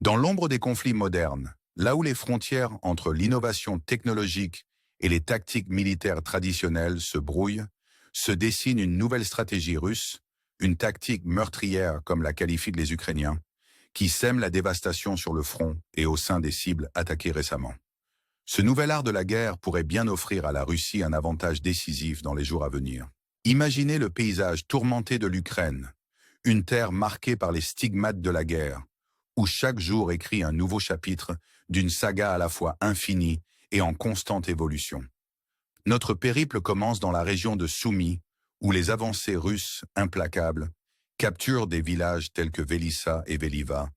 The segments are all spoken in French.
Dans l'ombre des conflits modernes, là où les frontières entre l'innovation technologique et les tactiques militaires traditionnelles se brouillent, se dessine une nouvelle stratégie russe, une tactique meurtrière comme la qualifient les Ukrainiens, qui sème la dévastation sur le front et au sein des cibles attaquées récemment. Ce nouvel art de la guerre pourrait bien offrir à la Russie un avantage décisif dans les jours à venir. Imaginez le paysage tourmenté de l'Ukraine, une terre marquée par les stigmates de la guerre, où chaque jour écrit un nouveau chapitre d'une saga à la fois infinie et en constante évolution. Notre périple commence dans la région de Soumy, où les avancées russes, implacables, capturent des villages tels que Velissa et Veliva,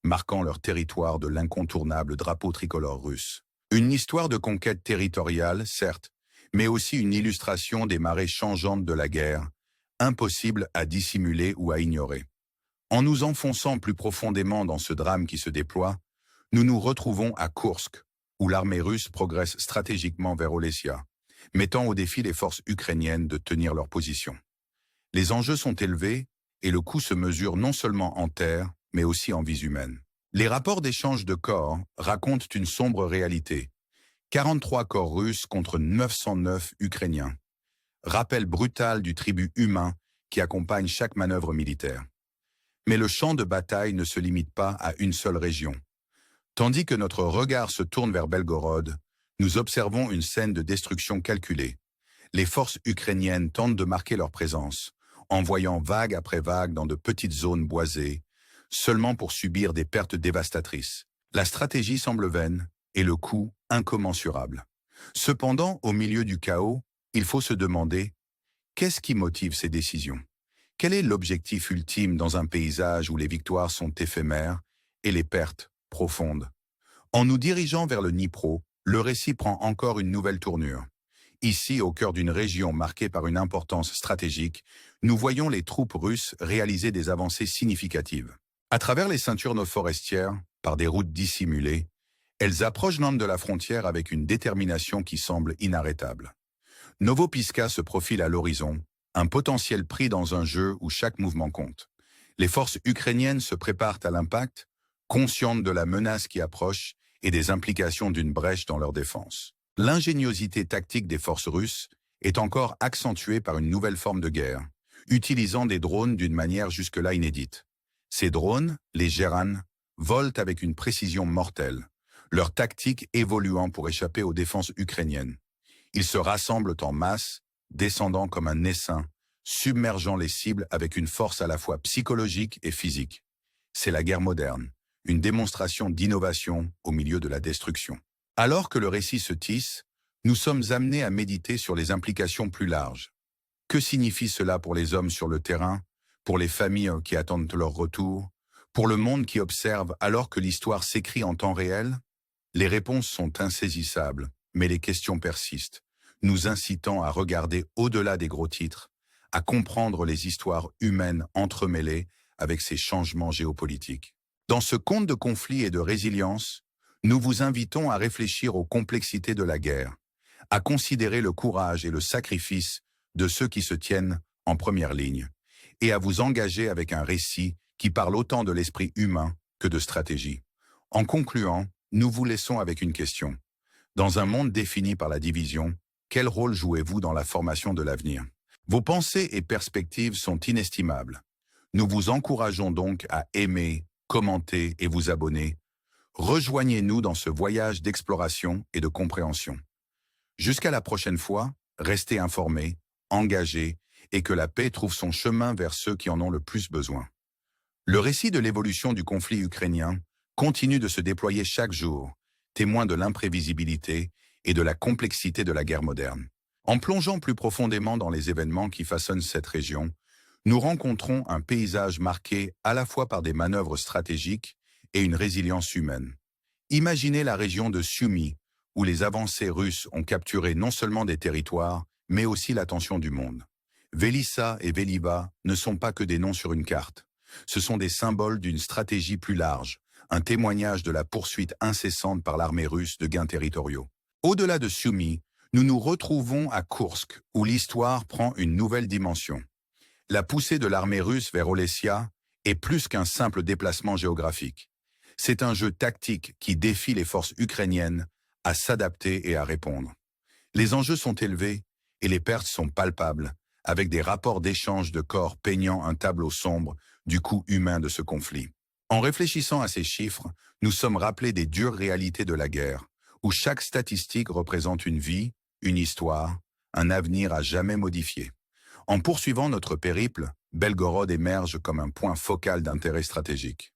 marquant leur territoire de l'incontournable drapeau tricolore russe. Une histoire de conquête territoriale, certes, mais aussi une illustration des marées changeantes de la guerre, impossible à dissimuler ou à ignorer. En nous enfonçant plus profondément dans ce drame qui se déploie, nous nous retrouvons à Koursk, où l'armée russe progresse stratégiquement vers Olessia, mettant au défi les forces ukrainiennes de tenir leur position. Les enjeux sont élevés et le coût se mesure non seulement en terre, mais aussi en vies humaines. Les rapports d'échange de corps racontent une sombre réalité. 43 corps russes contre 909 ukrainiens. Rappel brutal du tribut humain qui accompagne chaque manœuvre militaire. Mais le champ de bataille ne se limite pas à une seule région. Tandis que notre regard se tourne vers Belgorod, nous observons une scène de destruction calculée. Les forces ukrainiennes tentent de marquer leur présence, envoyant vague après vague dans de petites zones boisées, seulement pour subir des pertes dévastatrices. La stratégie semble vaine et le coût incommensurable. Cependant, au milieu du chaos, il faut se demander qu'est-ce qui motive ces décisions? Quel est l'objectif ultime dans un paysage où les victoires sont éphémères et les pertes profondes? En nous dirigeant vers le Dnipro, le récit prend encore une nouvelle tournure. Ici, au cœur d'une région marquée par une importance stratégique, nous voyons les troupes russes réaliser des avancées significatives. À travers les ceintures forestières, par des routes dissimulées, elles approchent l'angle de la frontière avec une détermination qui semble inarrêtable. Novopiska se profile à l'horizon, un potentiel pris dans un jeu où chaque mouvement compte. Les forces ukrainiennes se préparent à l'impact, conscientes de la menace qui approche et des implications d'une brèche dans leur défense. L'ingéniosité tactique des forces russes est encore accentuée par une nouvelle forme de guerre, utilisant des drones d'une manière jusque-là inédite. Ces drones, les Geran, volent avec une précision mortelle, leur tactique évoluant pour échapper aux défenses ukrainiennes. Ils se rassemblent en masse, descendant comme un essaim, submergeant les cibles avec une force à la fois psychologique et physique. C'est la guerre moderne, une démonstration d'innovation au milieu de la destruction. Alors que le récit se tisse, nous sommes amenés à méditer sur les implications plus larges. Que signifie cela pour les hommes sur le terrain, pour les familles qui attendent leur retour, pour le monde qui observe alors que l'histoire s'écrit en temps réel? Les réponses sont insaisissables, mais les questions persistent, nous incitant à regarder au-delà des gros titres, à comprendre les histoires humaines entremêlées avec ces changements géopolitiques. Dans ce conte de conflit et de résilience, nous vous invitons à réfléchir aux complexités de la guerre, à considérer le courage et le sacrifice de ceux qui se tiennent en première ligne, et à vous engager avec un récit qui parle autant de l'esprit humain que de stratégie. En concluant, nous vous laissons avec une question. Dans un monde défini par la division, quel rôle jouez-vous dans la formation de l'avenir? Vos pensées et perspectives sont inestimables. Nous vous encourageons donc à aimer, commenter et vous abonner. Rejoignez-nous dans ce voyage d'exploration et de compréhension. Jusqu'à la prochaine fois, restez informés, engagés et que la paix trouve son chemin vers ceux qui en ont le plus besoin. Le récit de l'évolution du conflit ukrainien continue de se déployer chaque jour, témoin de l'imprévisibilité et de la complexité de la guerre moderne. En plongeant plus profondément dans les événements qui façonnent cette région, nous rencontrons un paysage marqué à la fois par des manœuvres stratégiques et une résilience humaine. Imaginez la région de Sumy, où les avancées russes ont capturé non seulement des territoires, mais aussi l'attention du monde. Velissa et Veliva ne sont pas que des noms sur une carte. Ce sont des symboles d'une stratégie plus large, un témoignage de la poursuite incessante par l'armée russe de gains territoriaux. Au-delà de Sumy, nous nous retrouvons à Koursk, où l'histoire prend une nouvelle dimension. La poussée de l'armée russe vers Olessia est plus qu'un simple déplacement géographique. C'est un jeu tactique qui défie les forces ukrainiennes à s'adapter et à répondre. Les enjeux sont élevés et les pertes sont palpables, avec des rapports d'échange de corps peignant un tableau sombre du coût humain de ce conflit. En réfléchissant à ces chiffres, nous sommes rappelés des dures réalités de la guerre, où chaque statistique représente une vie, une histoire, un avenir à jamais modifié. En poursuivant notre périple, Belgorod émerge comme un point focal d'intérêt stratégique.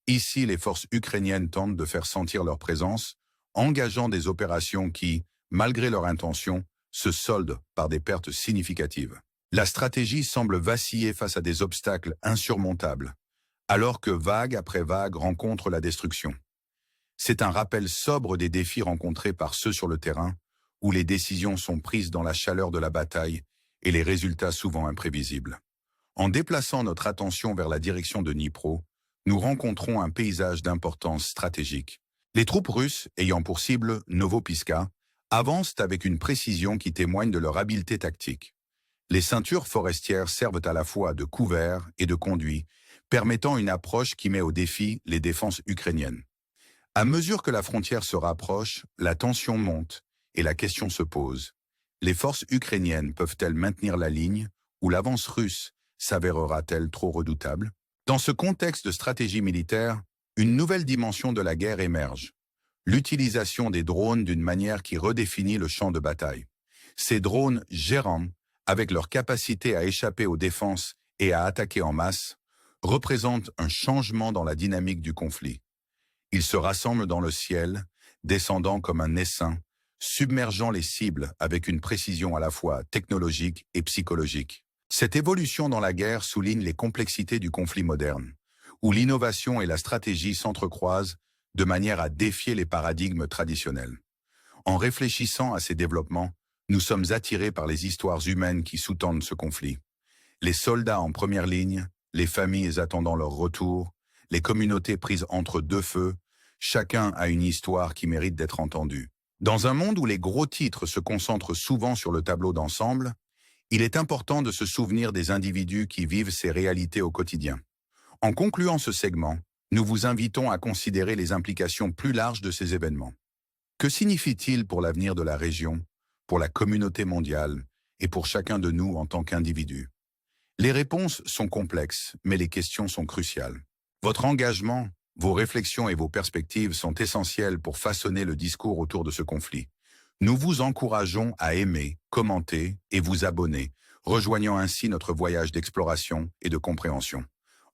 Ici, les forces ukrainiennes tentent de faire sentir leur présence, engageant des opérations qui, malgré leur intention, se soldent par des pertes significatives. La stratégie semble vaciller face à des obstacles insurmontables, alors que vague après vague rencontre la destruction. C'est un rappel sobre des défis rencontrés par ceux sur le terrain, où les décisions sont prises dans la chaleur de la bataille et les résultats souvent imprévisibles. En déplaçant notre attention vers la direction de Dnipro, nous rencontrons un paysage d'importance stratégique. Les troupes russes, ayant pour cible Novopiska, avancent avec une précision qui témoigne de leur habileté tactique. Les ceintures forestières servent à la fois de couvert et de conduit, permettant une approche qui met au défi les défenses ukrainiennes. À mesure que la frontière se rapproche, la tension monte et la question se pose. Les forces ukrainiennes peuvent-elles maintenir la ligne ou l'avance russe s'avérera-t-elle trop redoutable? Dans ce contexte de stratégie militaire, une nouvelle dimension de la guerre émerge. L'utilisation des drones d'une manière qui redéfinit le champ de bataille. Ces drones gérants, avec leur capacité à échapper aux défenses et à attaquer en masse, représentent un changement dans la dynamique du conflit. Ils se rassemblent dans le ciel, descendant comme un essaim, submergeant les cibles avec une précision à la fois technologique et psychologique. Cette évolution dans la guerre souligne les complexités du conflit moderne, où l'innovation et la stratégie s'entrecroisent de manière à défier les paradigmes traditionnels. En réfléchissant à ces développements, nous sommes attirés par les histoires humaines qui sous-tendent ce conflit. Les soldats en première ligne, les familles attendant leur retour, les communautés prises entre deux feux, chacun a une histoire qui mérite d'être entendue. Dans un monde où les gros titres se concentrent souvent sur le tableau d'ensemble, il est important de se souvenir des individus qui vivent ces réalités au quotidien. En concluant ce segment, nous vous invitons à considérer les implications plus larges de ces événements. Que signifie-t-il pour l'avenir de la région, pour la communauté mondiale et pour chacun de nous en tant qu'individu? Les réponses sont complexes, mais les questions sont cruciales. Votre engagement, vos réflexions et vos perspectives sont essentielles pour façonner le discours autour de ce conflit. Nous vous encourageons à aimer, commenter et vous abonner, rejoignant ainsi notre voyage d'exploration et de compréhension.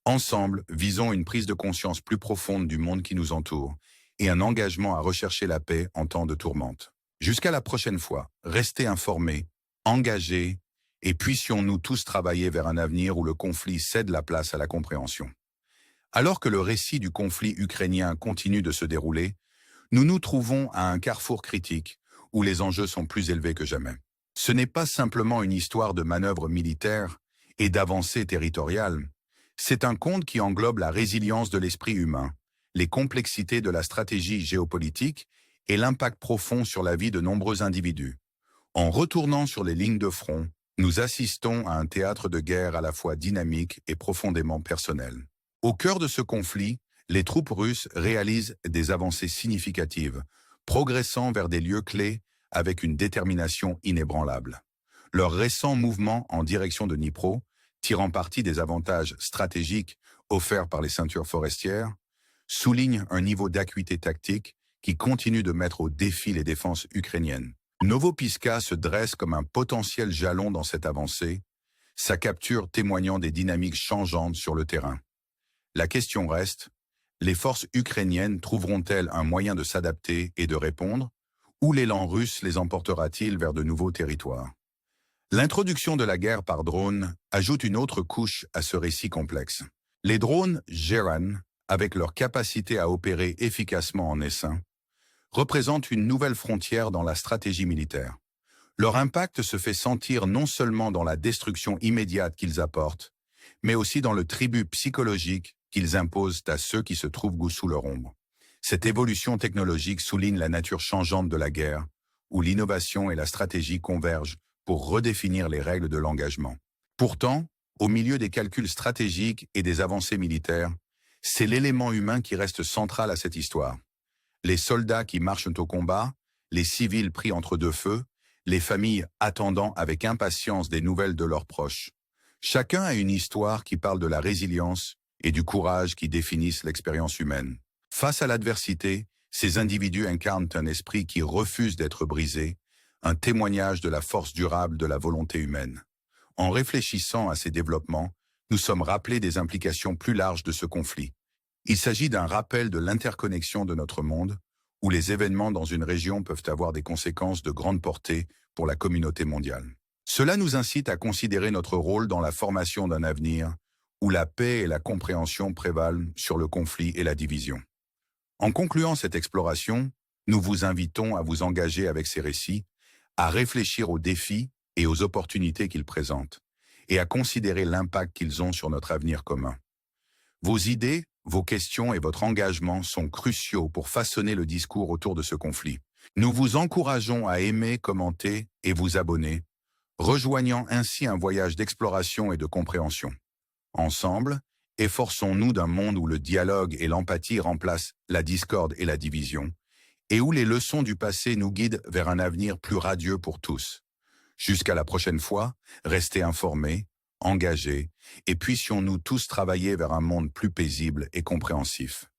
Ensemble, visons une prise de conscience plus profonde du monde qui nous entoure et un engagement à rechercher la paix en temps de tourmente. Jusqu'à la prochaine fois, restez informés, engagés et puissions-nous tous travailler vers un avenir où le conflit cède la place à la compréhension. Alors que le récit du conflit ukrainien continue de se dérouler, nous nous trouvons à un carrefour critique où les enjeux sont plus élevés que jamais. Ce n'est pas simplement une histoire de manœuvres militaires et d'avancées territoriales, c'est un conte qui englobe la résilience de l'esprit humain, les complexités de la stratégie géopolitique et l'impact profond sur la vie de nombreux individus. En retournant sur les lignes de front, nous assistons à un théâtre de guerre à la fois dynamique et profondément personnel. Au cœur de ce conflit, les troupes russes réalisent des avancées significatives, progressant vers des lieux clés avec une détermination inébranlable. Leur récent mouvement en direction de Dnipro, tirant parti des avantages stratégiques offerts par les ceintures forestières, souligne un niveau d'acuité tactique qui continue de mettre au défi les défenses ukrainiennes. Novopiska se dresse comme un potentiel jalon dans cette avancée, sa capture témoignant des dynamiques changeantes sur le terrain. La question reste, les forces ukrainiennes trouveront-elles un moyen de s'adapter et de répondre, ou l'élan russe les emportera-t-il vers de nouveaux territoires? L'introduction de la guerre par drone ajoute une autre couche à ce récit complexe. Les drones Geran, avec leur capacité à opérer efficacement en essaim, représentent une nouvelle frontière dans la stratégie militaire. Leur impact se fait sentir non seulement dans la destruction immédiate qu'ils apportent, mais aussi dans le tribut psychologique qu'ils imposent à ceux qui se trouvent sous leur ombre. Cette évolution technologique souligne la nature changeante de la guerre, où l'innovation et la stratégie convergent pour redéfinir les règles de l'engagement. Pourtant, au milieu des calculs stratégiques et des avancées militaires, C'est l'élément humain qui reste central à cette histoire. Les soldats qui marchent au combat, les civils pris entre deux feux, les familles attendant avec impatience des nouvelles de leurs proches. Chacun a une histoire qui parle de la résilience et du courage qui définissent l'expérience humaine. Face à l'adversité, ces individus incarnent un esprit qui refuse d'être brisé, un témoignage de la force durable de la volonté humaine. En réfléchissant à ces développements, nous sommes rappelés des implications plus larges de ce conflit. Il s'agit d'un rappel de l'interconnexion de notre monde, où les événements dans une région peuvent avoir des conséquences de grande portée pour la communauté mondiale. Cela nous incite à considérer notre rôle dans la formation d'un avenir où la paix et la compréhension prévalent sur le conflit et la division. En concluant cette exploration, nous vous invitons à vous engager avec ces récits, à réfléchir aux défis et aux opportunités qu'ils présentent, et à considérer l'impact qu'ils ont sur notre avenir commun. Vos idées, vos questions et votre engagement sont cruciaux pour façonner le discours autour de ce conflit. Nous vous encourageons à aimer, commenter et vous abonner, rejoignant ainsi un voyage d'exploration et de compréhension. Ensemble, efforçons-nous d'un monde où le dialogue et l'empathie remplacent la discorde et la division, et où les leçons du passé nous guident vers un avenir plus radieux pour tous. Jusqu'à la prochaine fois, restez informés, engagés, et puissions-nous tous travailler vers un monde plus paisible et compréhensif.